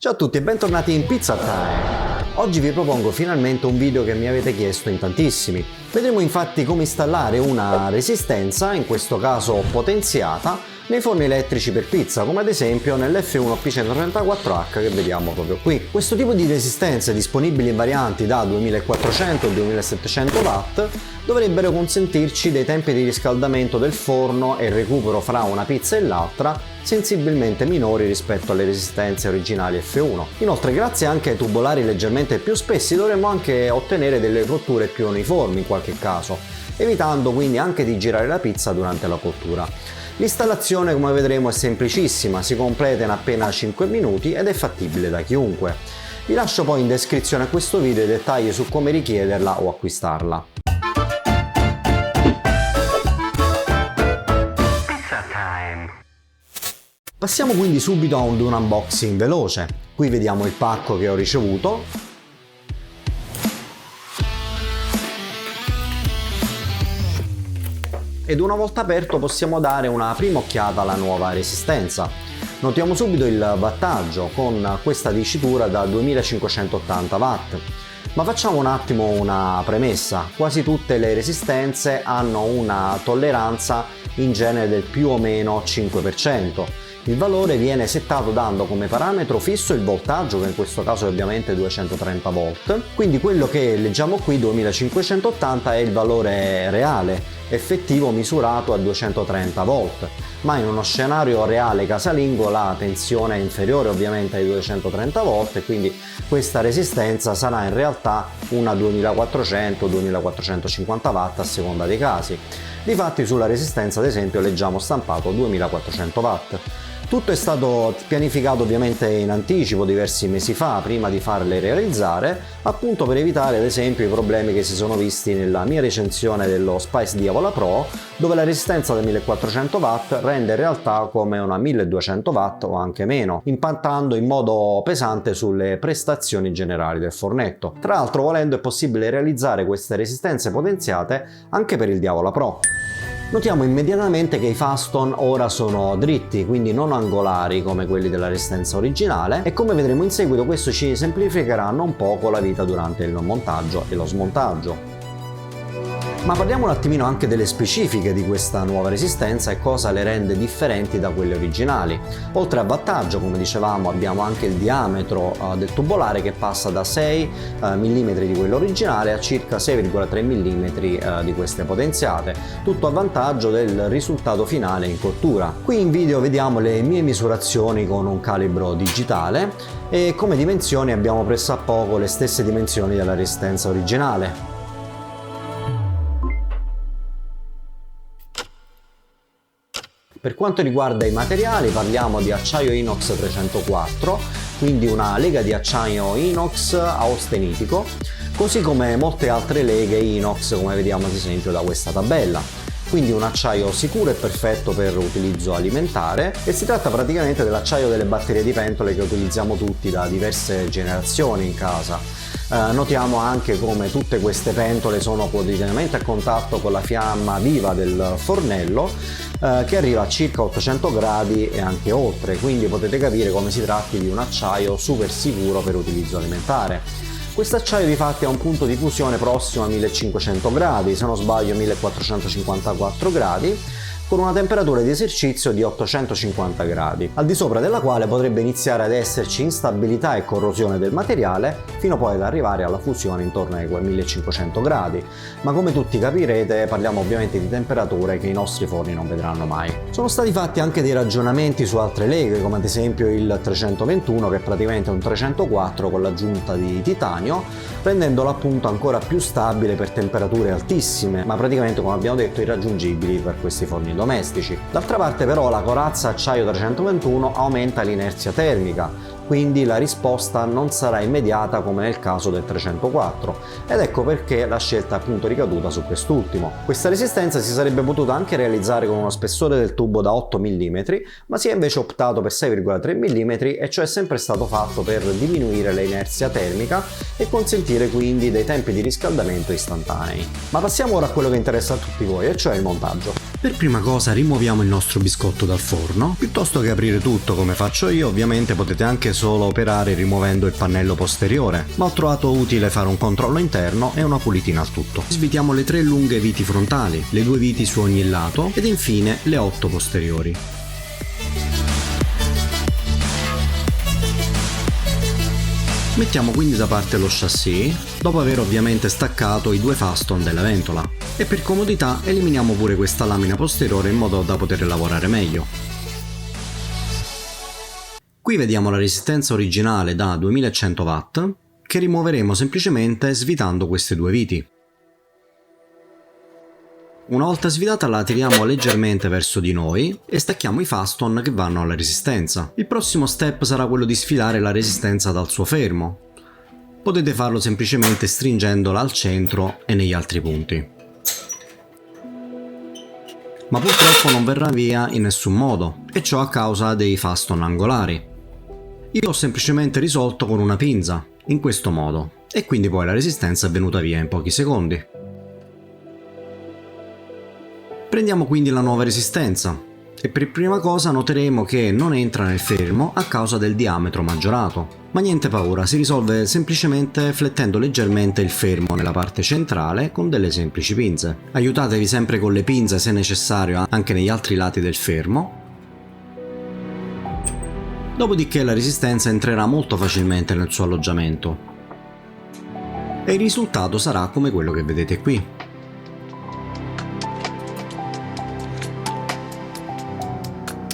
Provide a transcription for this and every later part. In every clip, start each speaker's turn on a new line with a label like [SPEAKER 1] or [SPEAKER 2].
[SPEAKER 1] Ciao a tutti e bentornati in Pizza Time! Oggi vi propongo finalmente un video che mi avete chiesto in tantissimi. Vedremo infatti come installare una resistenza, in questo caso potenziata, nei forni elettrici per pizza, come ad esempio nell'F1 P134H che vediamo proprio qui. Questo tipo di resistenze, disponibili in varianti da 2400 e 2700 watt, dovrebbero consentirci dei tempi di riscaldamento del forno e il recupero fra una pizza e l'altra sensibilmente minori rispetto alle resistenze originali F1. Inoltre, grazie anche ai tubolari leggermente più spessi, dovremmo anche ottenere delle cotture più uniformi in qualche caso, evitando quindi anche di girare la pizza durante la cottura. L'installazione, come vedremo, è semplicissima, si completa in appena 5 minuti ed è fattibile da chiunque. Vi lascio poi in descrizione a questo video i dettagli su come richiederla o acquistarla. Passiamo quindi subito ad un unboxing veloce. Qui vediamo il pacco che ho ricevuto. Ed una volta aperto possiamo dare una prima occhiata alla nuova resistenza. Notiamo subito il wattaggio con questa dicitura da 2580 watt. Ma facciamo un attimo una premessa: quasi tutte le resistenze hanno una tolleranza in genere del più o meno 5%. Il valore viene settato dando come parametro fisso il voltaggio, che in questo caso è ovviamente 230 volt, quindi quello che leggiamo qui, 2580, è il valore reale, effettivo, misurato a 230 volt, ma in uno scenario reale casalingo la tensione è inferiore ovviamente ai 230 volt e quindi questa resistenza sarà in realtà una 2400-2450 watt a seconda dei casi. Difatti sulla resistenza, ad esempio, leggiamo stampato 2400 watt. Tutto è stato pianificato ovviamente in anticipo diversi mesi fa, prima di farle realizzare, appunto per evitare ad esempio i problemi che si sono visti nella mia recensione dello Spice Diavola Pro, dove la resistenza da 1400 watt rende in realtà come una 1200 watt o anche meno, impattando in modo pesante sulle prestazioni generali del fornetto. Tra l'altro, volendo, è possibile realizzare queste resistenze potenziate anche per il Diavola Pro. Notiamo immediatamente che i faston ora sono dritti, quindi non angolari come quelli della resistenza originale, e come vedremo in seguito questo ci semplificherà non poco la vita durante il montaggio e lo smontaggio. Ma parliamo un attimino anche delle specifiche di questa nuova resistenza e cosa le rende differenti da quelle originali. Oltre a wattaggio, come dicevamo, abbiamo anche il diametro del tubolare che passa da 6 mm di quello originale a circa 6,3 mm di queste potenziate, tutto a vantaggio del risultato finale in cottura. Qui in video vediamo le mie misurazioni con un calibro digitale e come dimensioni abbiamo pressappoco le stesse dimensioni della resistenza originale. Per quanto riguarda i materiali, parliamo di acciaio inox 304, quindi una lega di acciaio inox austenitico, così come molte altre leghe inox, come vediamo ad esempio da questa tabella. Quindi un acciaio sicuro e perfetto per utilizzo alimentare, e si tratta praticamente dell'acciaio delle batterie di pentole che utilizziamo tutti da diverse generazioni in casa. Notiamo anche come tutte queste pentole sono quotidianamente a contatto con la fiamma viva del fornello, che arriva a circa 800 gradi e anche oltre, quindi potete capire come si tratti di un acciaio super sicuro per utilizzo alimentare. Questo acciaio difatti ha un punto di fusione prossimo a 1500 gradi, se non sbaglio 1454 gradi, con una temperatura di esercizio di 850 gradi, al di sopra della quale potrebbe iniziare ad esserci instabilità e corrosione del materiale, fino poi ad arrivare alla fusione intorno ai 1500 gradi, ma come tutti capirete parliamo ovviamente di temperature che i nostri forni non vedranno mai. Sono stati fatti anche dei ragionamenti su altre leghe, come ad esempio il 321, che è praticamente un 304 con l'aggiunta di titanio, rendendolo appunto ancora più stabile per temperature altissime, ma praticamente, come abbiamo detto, irraggiungibili per questi forni domestici. D'altra parte però la corazza acciaio 321 aumenta l'inerzia termica, quindi la risposta non sarà immediata come nel caso del 304, ed ecco perché la scelta è appunto ricaduta su quest'ultimo. Questa resistenza si sarebbe potuta anche realizzare con uno spessore del tubo da 8 mm, ma si è invece optato per 6,3 mm, e ciò è sempre stato fatto per diminuire l'inerzia termica e consentire quindi dei tempi di riscaldamento istantanei. Ma passiamo ora a quello che interessa a tutti voi, e cioè il montaggio. Per prima cosa rimuoviamo il nostro biscotto dal forno. Piuttosto che aprire tutto come faccio io, ovviamente potete anche solo operare rimuovendo il pannello posteriore, ma ho trovato utile fare un controllo interno e una pulitina al tutto. Svitiamo le 3 lunghe viti frontali, le 2 viti su ogni lato ed infine le 8 posteriori. Mettiamo quindi da parte lo chassis, dopo aver ovviamente staccato i 2 faston della ventola, e per comodità eliminiamo pure questa lamina posteriore in modo da poter lavorare meglio. Qui vediamo la resistenza originale da 2100 watt, che rimuoveremo semplicemente svitando queste 2 viti. Una volta svitata la tiriamo leggermente verso di noi e stacchiamo i faston che vanno alla resistenza. Il prossimo step sarà quello di sfilare la resistenza dal suo fermo. Potete farlo semplicemente stringendola al centro e negli altri punti. Ma purtroppo non verrà via in nessun modo, e ciò a causa dei faston angolari. Io ho semplicemente risolto con una pinza, in questo modo, e quindi poi la resistenza è venuta via in pochi secondi. Prendiamo quindi la nuova resistenza e per prima cosa noteremo che non entra nel fermo a causa del diametro maggiorato, ma niente paura, si risolve semplicemente flettendo leggermente il fermo nella parte centrale con delle semplici pinze. Aiutatevi sempre con le pinze se necessario anche negli altri lati del fermo. Dopodiché la resistenza entrerà molto facilmente nel suo alloggiamento e il risultato sarà come quello che vedete qui.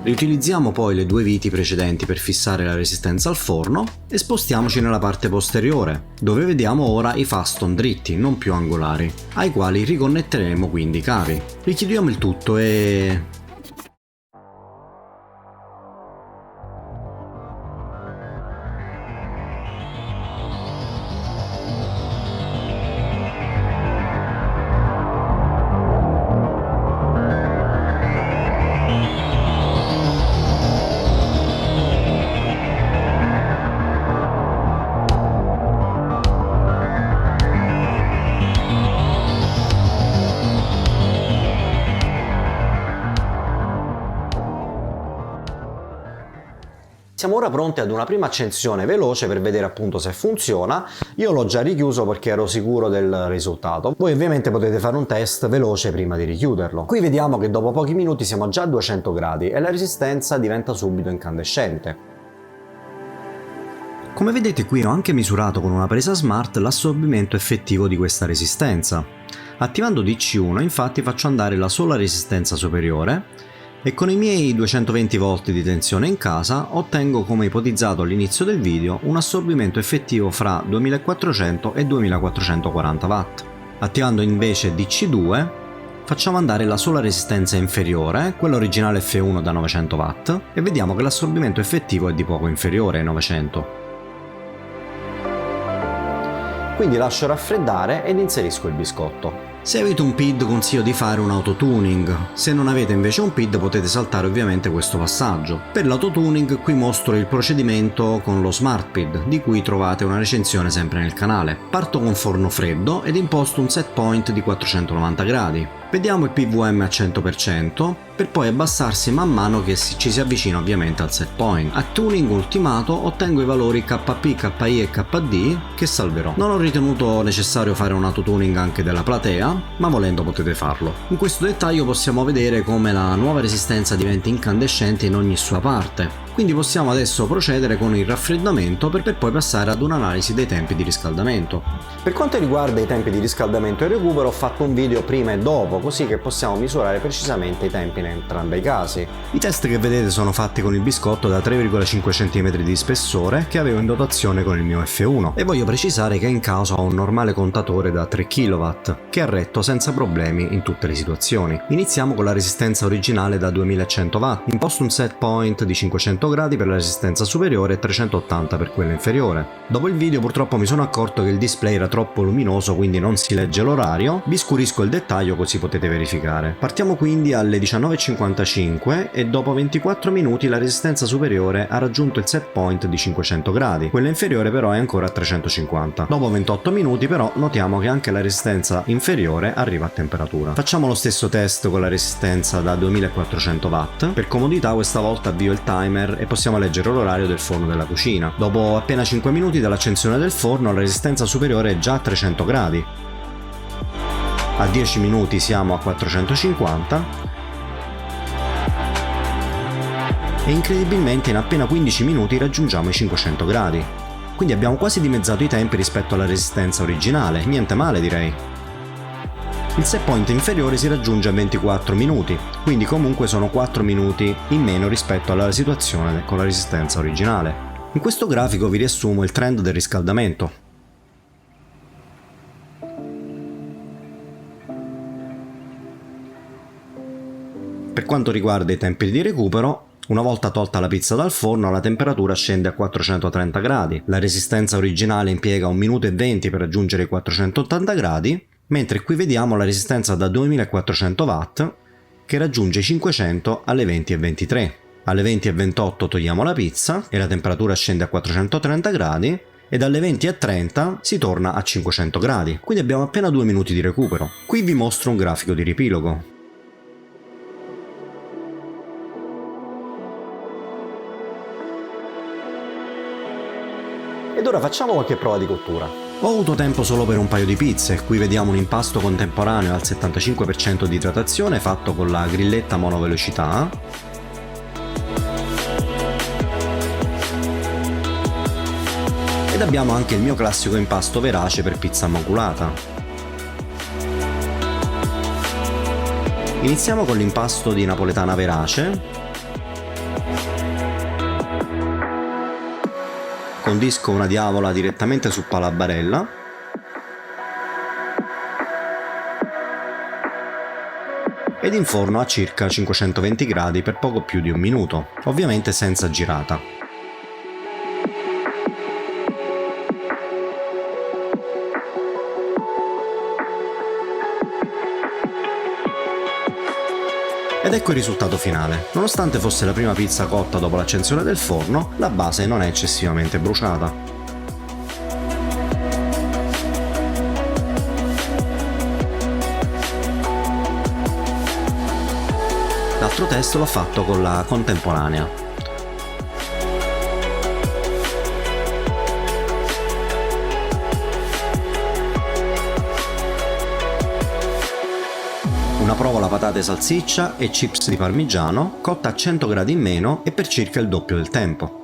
[SPEAKER 1] Riutilizziamo poi le 2 viti precedenti per fissare la resistenza al forno e spostiamoci nella parte posteriore, dove vediamo ora i faston dritti, non più angolari, ai quali riconnetteremo quindi i cavi. Richiudiamo il tutto e... Siamo ora pronti ad una prima accensione veloce per vedere appunto se funziona. Io l'ho già richiuso perché ero sicuro del risultato. Voi ovviamente potete fare un test veloce prima di richiuderlo. Qui vediamo che dopo pochi minuti siamo già a 200 gradi e la resistenza diventa subito incandescente. Come vedete qui ho anche misurato con una presa smart l'assorbimento effettivo di questa resistenza. Attivando DC1 infatti faccio andare la sola resistenza superiore e con i miei 220 volt di tensione in casa ottengo, come ipotizzato all'inizio del video, un assorbimento effettivo fra 2400 e 2440 watt. Attivando invece DC2 facciamo andare la sola resistenza inferiore, quella originale F1 da 900 watt, e vediamo che l'assorbimento effettivo è di poco inferiore ai 900. Quindi lascio raffreddare ed inserisco il biscotto. Se avete un PID consiglio di fare un autotuning, se non avete invece un PID potete saltare ovviamente questo passaggio. Per l'autotuning qui mostro il procedimento con lo Smart PID, di cui trovate una recensione sempre nel canale. Parto con forno freddo ed imposto un set point di 490 gradi. Vediamo il PWM a 100% per poi abbassarsi man mano che ci si avvicina ovviamente al set point. A tuning ultimato ottengo i valori KP, KI e KD che salverò. Non ho ritenuto necessario fare un autotuning anche della platea, ma volendo potete farlo. In questo dettaglio possiamo vedere come la nuova resistenza diventa incandescente in ogni sua parte. Quindi possiamo adesso procedere con il raffreddamento per poi passare ad un'analisi dei tempi di riscaldamento. Per quanto riguarda i tempi di riscaldamento e recupero ho fatto un video prima e dopo, così che possiamo misurare precisamente i tempi in entrambi i casi. I test che vedete sono fatti con il biscotto da 3,5 cm di spessore che avevo in dotazione con il mio F1 e voglio precisare che in casa ho un normale contatore da 3 kW che ha retto senza problemi in tutte le situazioni. Iniziamo con la resistenza originale da 2100 W, imposto un set point di 500 gradi per la resistenza superiore e 380 per quella inferiore. Dopo il video purtroppo mi sono accorto che il display era troppo luminoso, quindi non si legge l'orario, vi scurisco il dettaglio così potete potete verificare. Partiamo quindi alle 19:55 e dopo 24 minuti la resistenza superiore ha raggiunto il set point di 500 gradi, quella inferiore però è ancora a 350. Dopo 28 minuti però notiamo che anche la resistenza inferiore arriva a temperatura. Facciamo lo stesso test con la resistenza da 2400 watt. Per comodità questa volta avvio il timer e possiamo leggere l'orario del forno della cucina. Dopo appena 5 minuti dall'accensione del forno la resistenza superiore è già a 300 gradi. A 10 minuti siamo a 450 e incredibilmente in appena 15 minuti raggiungiamo i 500 gradi. Quindi abbiamo quasi dimezzato i tempi rispetto alla resistenza originale, niente male direi. Il set point inferiore si raggiunge a 24 minuti, quindi comunque sono 4 minuti in meno rispetto alla situazione con la resistenza originale. In questo grafico vi riassumo il trend del riscaldamento. Per quanto riguarda i tempi di recupero, una volta tolta la pizza dal forno la temperatura scende a 430 gradi, la resistenza originale impiega 1 minuto e 20 per raggiungere i 480 gradi, mentre qui vediamo la resistenza da 2400 watt che raggiunge i 500 alle 20:23. Alle 20:28 togliamo la pizza e la temperatura scende a 430 gradi e dalle 20:30 si torna a 500 gradi, quindi abbiamo appena 2 minuti di recupero. Qui vi mostro un grafico di riepilogo. Ed ora facciamo qualche prova di cottura. Ho avuto tempo solo per un paio di pizze, qui vediamo un impasto contemporaneo al 75% di idratazione fatto con la grilletta monovelocità. Ed abbiamo anche il mio classico impasto verace per pizza maculata. Iniziamo con l'impasto di napoletana verace. Condisco una diavola direttamente su pala a barella ed inforno a circa 520 gradi per poco più di 1 minuto, ovviamente senza girata. Ed ecco il risultato finale. Nonostante fosse la prima pizza cotta dopo l'accensione del forno, la base non è eccessivamente bruciata. L'altro test l'ho fatto con la contemporanea. Una provola patate e salsiccia e chips di parmigiano, cotta a 100 gradi in meno e per circa il doppio del tempo.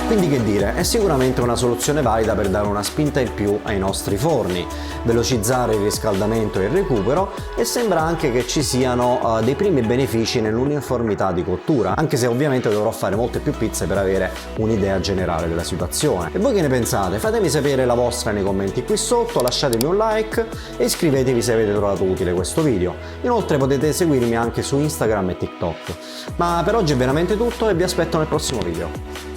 [SPEAKER 1] Quindi che dire, è sicuramente una soluzione valida per dare una spinta in più ai nostri forni, velocizzare il riscaldamento e il recupero e sembra anche che ci siano dei primi benefici nell'uniformità di cottura, anche se ovviamente dovrò fare molte più pizze per avere un'idea generale della situazione. E voi che ne pensate? Fatemi sapere la vostra nei commenti qui sotto, lasciatemi un like e iscrivetevi se avete trovato utile questo video. Inoltre potete seguirmi anche su Instagram e TikTok. Ma per oggi è veramente tutto e vi aspetto nel prossimo video.